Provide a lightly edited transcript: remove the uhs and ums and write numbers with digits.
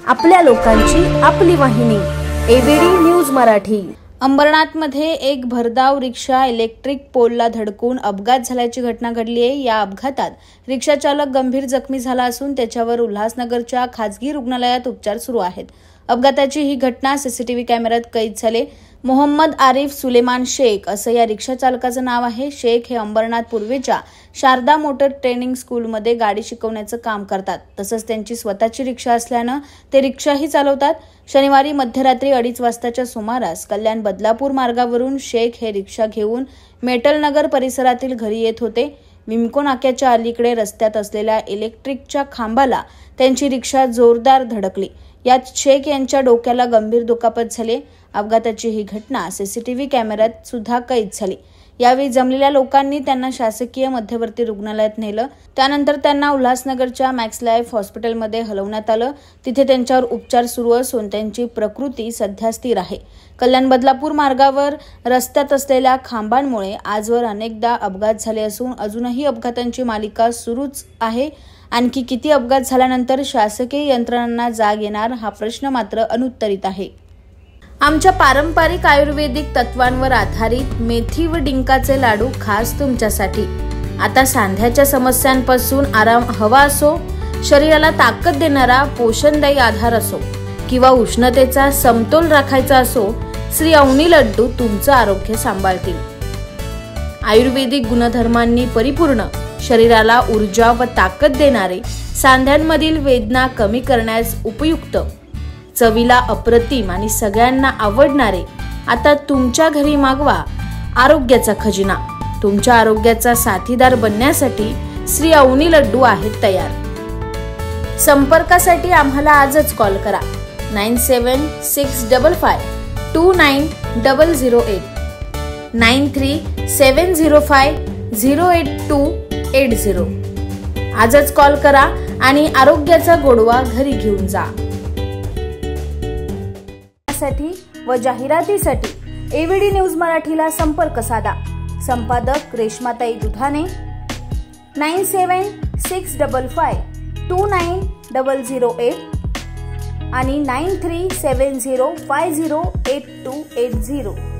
आपल्या लोकांची आपली वाहिनी एबीडी न्यूज मराठी। अंबरनाथमध्ये एक भरधाव रिक्षा इलेक्ट्रिक पोलला धडकून अपघात झाल्याची घटना घडली आहे। या अपघातात रिक्षा चालक गंभीर जखमी झाला असून त्याच्यावर उल्हासनगरच्या खासगी रुग्णालयात उपचार सुरू आहेत। अपघाताची ही घटना सीसीटीव्ही कॅमेऱ्यात कैद झाली। मोहम्मद आरिफ सुलेमान शेख असं या रिक्षा चालकाचं नाव आहे। शेख हे अंबरनाथ पूर्वेच्या शारदा मोटर ट्रेनिंग स्कूलमध्ये गाडी शिकवण्याचं काम करतात। तसंच त्यांची स्वतःची रिक्षा असल्यानं ते रिक्षाही चालवतात। शनिवारी मध्यरात्री 2:30 वाजताच्या सुमारास कल्याण बदलापूर मार्गावरून शेख हे रिक्षा घेऊन मेटलनगर परिसरातील घरी येत होते। विमको नाक्याच्या अलीकडे रस्त्यात असलेल्या इलेक्ट्रिकच्या खांबाला त्यांची रिक्षा जोरदार धडकली। यात शेख यांच्या डोक्याला गंभीर दुखापत झाली। अपघाताची ही घटना सीसीटीव्ही कॅमेऱ्यात सुद्धा कैद झाली। यावेळी जमलेल्या लोकांनी त्यांना शासकीय मध्यवर्ती रुग्णालयात नेलं। त्यानंतर त्यांना उल्हासनगरच्या मॅक्स लाईफ हॉस्पिटलमध्ये हलवण्यात आलं। तिथे त्यांच्यावर उपचार सुरू असून त्यांची प्रकृती सध्या स्थिर आहे। कल्याण बदलापूर मार्गावर रस्त्यात असलेल्या खांबांमुळे आजवर अनेकदा अपघात झाले असून अजूनही अपघातांची मालिका सुरूच आहे। आणखी किती अपघात झाल्यानंतर शासकीय यंत्रणांना जाग येणार हा प्रश्न मात्र अनुत्तरित आहे। आमच्या पारंपरिक आयुर्वेदिक तत्वांवर आधारित मेथी व डिंकाचे लाडू खास तुमच्यासाठी। आता सांध्याच्या समस्यांपासून आराम हवा असो, शरीराला ताकद देणारा पोषणदायी आधार असो किंवा उष्णतेचा समतोल राखायचा असो, श्री अवनी लड्डू तुमचं आरोग्य सांभाळतील। आयुर्वेदिक गुणधर्मांनी परिपूर्ण, शरीराला ऊर्जा व ताकद देणारे, सांध्यांमधील वेदना कमी करण्यास उपयुक्त, चवीला अप्रतिम आणि सगळ्यांना आवडणारे आता तुमच्या घरी मागवा आरोग्याचा खजिना। तुमच्या आरोग्याचा साथीदार बनण्यासाठी श्री अवनी लड्डू आहेत तयार। संपर्कासाठी आम्हाला आजच कॉल करा 9765529008 9370508280। आजच कॉल करा आणि आरोग्याचा गोडवा घरी घेऊन जा। व जाहिरातीसाठी एबीडी न्यूज मराठीला संपर्क साधा। संपादक रेश्माताई दुधाने 9765529008 आणि 9370508280।